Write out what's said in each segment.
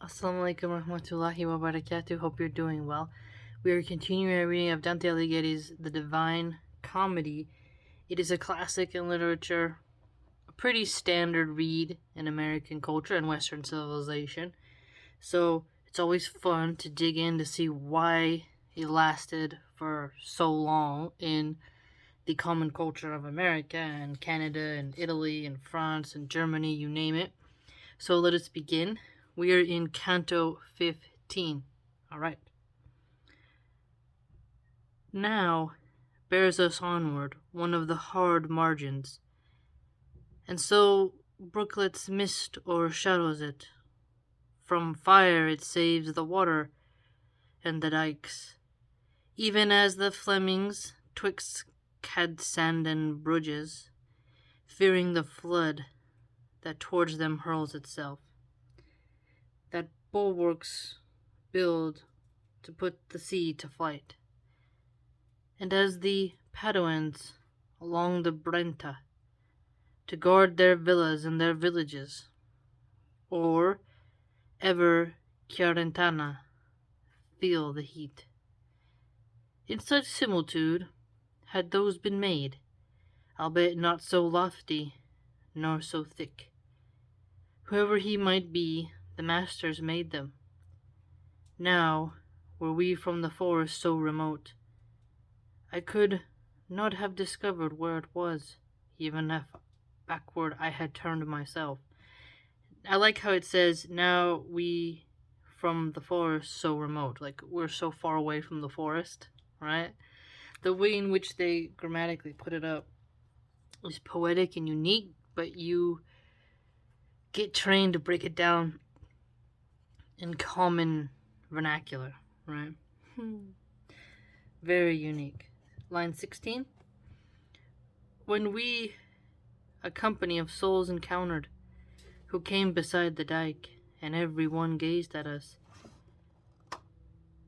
Assalamu alaikum warahmatullahi wabarakatuh. Hope you're doing well. We are continuing our reading of Dante Alighieri's The Divine Comedy. It is a classic in literature, a pretty standard read in American culture and Western civilization. So it's always fun to dig in to see why it lasted for so long in the common culture of America and Canada and Italy and France and Germany, you name it. So let us begin. We are in Canto 15. All right. Now bears us onward one of the hard margins, and so brooklets mist o'ershadows it. From fire it saves the water and the dikes, even as the Flemings twixt Cadsand and Bruges, fearing the flood that towards them hurls itself, that bulwarks build to put the sea to flight. And as the Paduans along the Brenta to guard their villas and their villages, or ever Chiarentana feel the heat. In such similitude had those been made, albeit not so lofty nor so thick. Whoever he might be, the masters made them. Now were we from the forest so remote, I could not have discovered where it was, even if backward I had turned myself. I like how it says, now we from the forest so remote, like we're so far away from the forest, right? The way in which they grammatically put it up is poetic and unique, but you get trained to break it down in common vernacular, right? Very unique. Line 16. When we, a company of souls encountered, who came beside the dike, and every one gazed at us,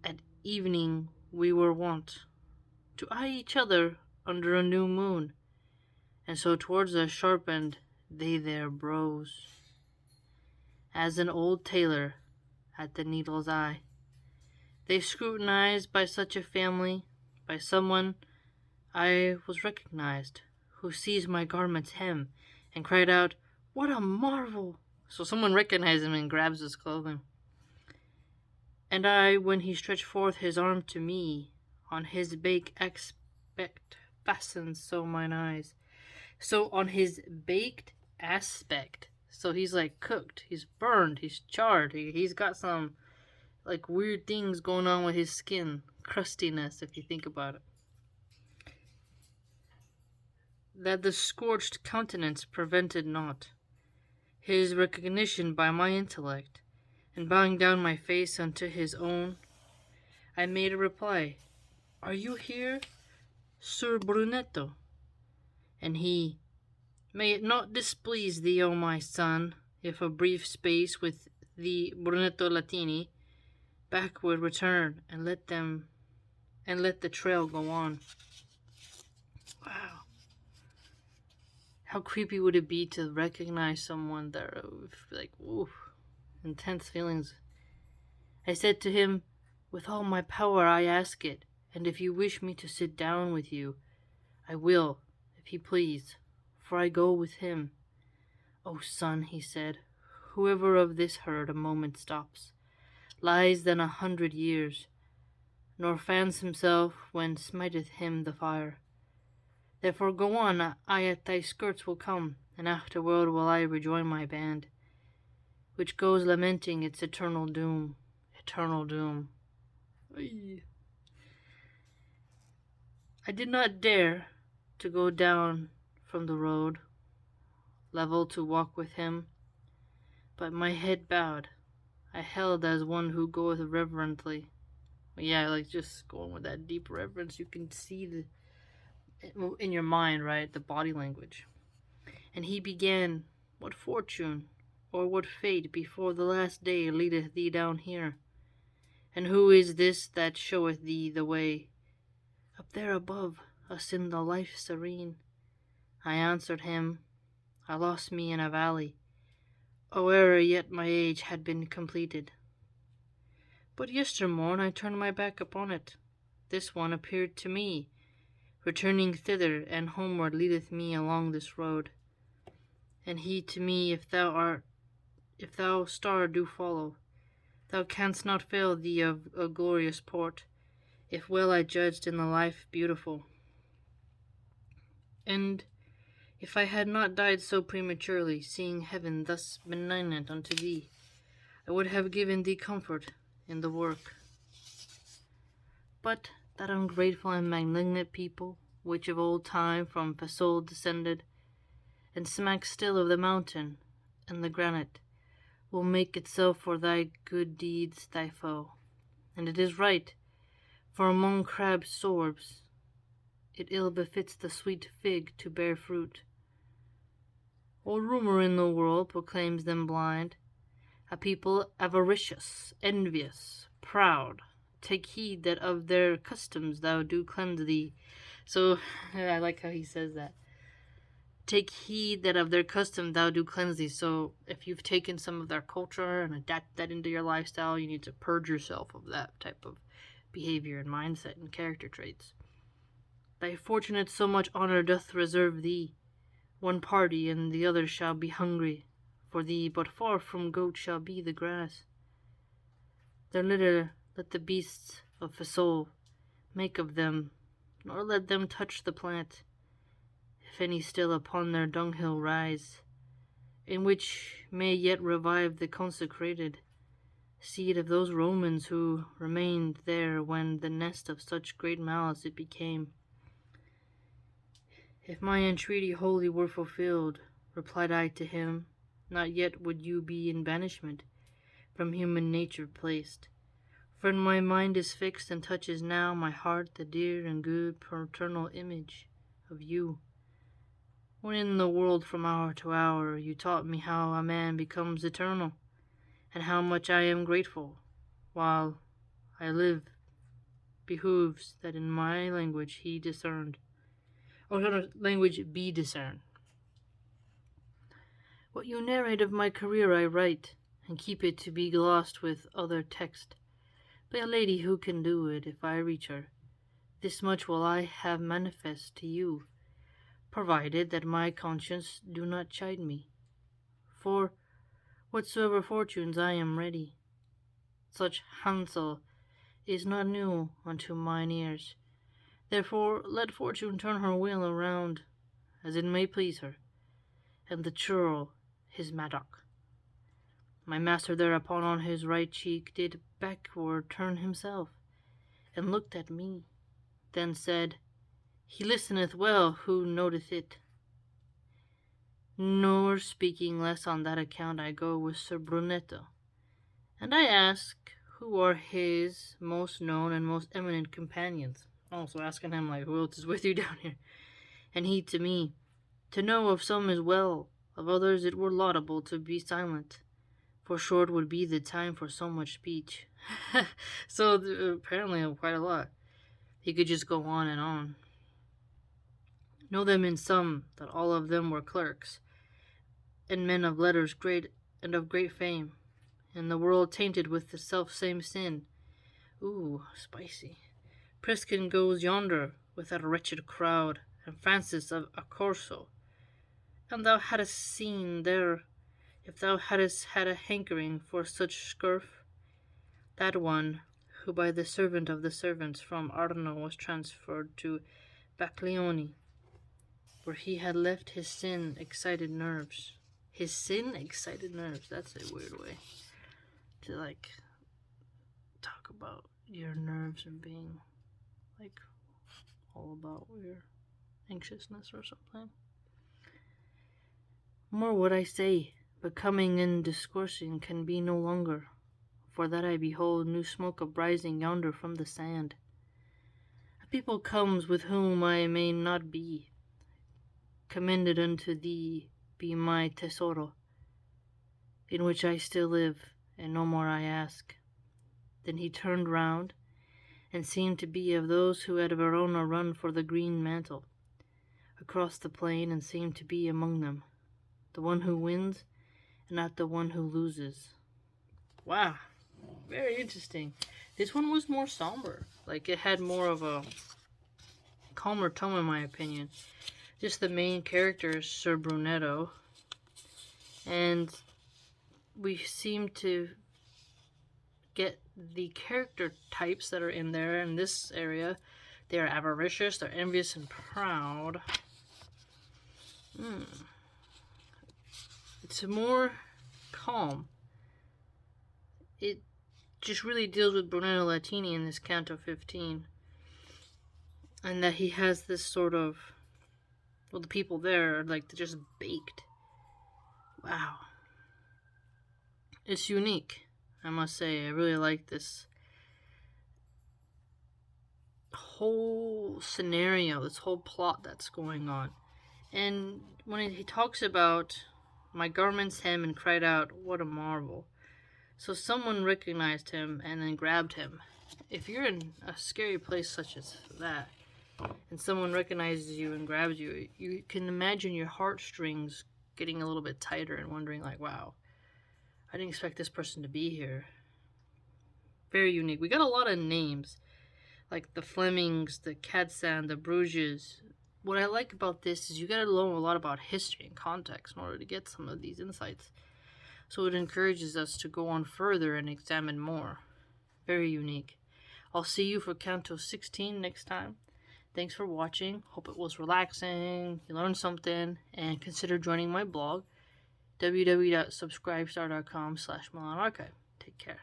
at evening we were wont to eye each other under a new moon, and so towards us sharpened they their brows, as an old tailor at the needle's eye. They scrutinized by such a family, by someone I was recognized, who seized my garment's hem and cried out, "What a marvel!" So someone recognized him and grabs his clothing. And I, when he stretched forth his arm to me, on his baked aspect fastened so mine eyes. So on his baked aspect, so he's like cooked, he's burned, he's charred, he's got some like weird things going on with his skin, crustiness if you think about it. That the scorched countenance prevented not his recognition by my intellect, and bowing down my face unto his own, I made a reply, "Are you here, Sir Brunetto?" And he, "May it not displease thee, O my son, if a brief space with the Brunetto Latini backward return and let the trail go on." Wow. How creepy would it be to recognize someone that like, oof, intense feelings. I said to him, "With all my power I ask it, and if you wish me to sit down with you, I will, if he please, for I go with him." "O son," he said, "whoever of this herd a moment stops, lies then 100 years, nor fans himself when smiteth him the fire. Therefore go on, I at thy skirts will come, and afterward will I rejoin my band, which goes lamenting its eternal doom, eternal doom." I did not dare to go down from the road level to walk with him, but my head bowed, I held as one who goeth reverently. Yeah, like just going with that deep reverence, you can see in your mind, right, the body language. And he began, "What fortune or what fate before the last day leadeth thee down here? And who is this that showeth thee the way? Up there above us in the life serene." I answered him, "I lost me in a valley, ere yet my age had been completed. But yestermorn I turned my back upon it. This one appeared to me, returning thither, and homeward leadeth me along this road. And he to me, if thou star do follow, thou canst not fail thee of a glorious port, if well I judged in the life beautiful. And if I had not died so prematurely, seeing heaven thus benignant unto thee, I would have given thee comfort in the work. But that ungrateful and malignant people, which of old time from Fasol descended, and smack still of the mountain and the granite, will make itself for thy good deeds thy foe. And it is right, for among crabs' sorbs it ill befits the sweet fig to bear fruit. Old rumor in the world proclaims them blind, a people avaricious, envious, proud. Take heed that of their customs thou do cleanse thee. So, I like how he says that. Take heed that of their custom thou do cleanse thee. So, if you've taken some of their culture and adapted that into your lifestyle, you need to purge yourself of that type of behavior and mindset and character traits. Thy fortunate so much honor doth reserve thee. One party and the other shall be hungry for thee, but far from goat shall be the grass. Their litter let the beasts of Fasol make of them, nor let them touch the plant, if any still upon their dunghill rise, in which may yet revive the consecrated seed of those Romans who remained there when the nest of such great malice it became. If my entreaty wholly were fulfilled, replied I to him, not yet would you be in banishment, from human nature placed. For in my mind is fixed and touches now my heart the dear and good paternal image of you. When in the world from hour to hour you taught me how a man becomes eternal, and how much I am grateful, while I live, behooves that in my language he discerned. Language be discerned. What you narrate of my career I write, and keep it to be glossed with other text. By a lady who can do it, if I reach her. This much will I have manifest to you, provided that my conscience do not chide me. For whatsoever fortunes I am ready. Such hansel is not new unto mine ears. Therefore let fortune turn her wheel around, as it may please her, and the churl his mattock. My master thereupon on his right cheek did backward turn himself, and looked at me, then said, He listeneth well who noteth it. Nor speaking less on that account I go with Sir Brunetto, and I ask who are his most known and most eminent companions. Also asking him, like, who else is with you down here? And he to me, to know of some is well, of others it were laudable to be silent, for short would be the time for so much speech. So apparently quite a lot. He could just go on and on. Know them in sum, that all of them were clerks, and men of letters great and of great fame, in the world tainted with the self-same sin. Ooh, spicy. Priscin goes yonder with that wretched crowd, and Francis of Accorso. And thou hadst seen there, if thou hadst had a hankering for such scurf, that one who by the servant of the servants from Arno was transferred to Baglioni, where he had left his sin-excited nerves. His sin-excited nerves, that's a weird way to, like, talk about your nerves and being, like, all about your anxiousness or something. More would I say, but coming and discoursing can be no longer, for that I behold new smoke uprising yonder from the sand. A people comes with whom I may not be. Commended unto thee be my tesoro, in which I still live, and no more I ask. Then he turned round, and seemed to be of those who at Verona run for the green mantle, across the plain, and seemed to be among them, the one who wins, and not the one who loses. Wow. Very interesting. This one was more somber. Like, it had more of a calmer tone, in my opinion. Just the main character is Sir Brunetto, and we seem to get the character types that are in there in this area. They are avaricious, they're envious, and proud. It's more calm. It just really deals with Brunetto Latini in this Canto 15. And that he has this sort of... Well, the people there are like, they're just baked. Wow. It's unique, I must say. I really like this whole scenario, this whole plot that's going on. And when he talks about my garment's hem and cried out, what a marvel. So someone recognized him and then grabbed him. If you're in a scary place such as that, and someone recognizes you and grabs you, you can imagine your heartstrings getting a little bit tighter and wondering, like, wow, I didn't expect this person to be here. Very unique. We got a lot of names, like the Flemings, the Katsan, the Bruges. What I like about this is you gotta learn a lot about history and context in order to get some of these insights. So it encourages us to go on further and examine more. Very unique. I'll see you for Canto 16 next time. Thanks for watching. Hope it was relaxing, you learned something, and consider joining my blog, www.subscribestar.com/MilahanArchive. Take care.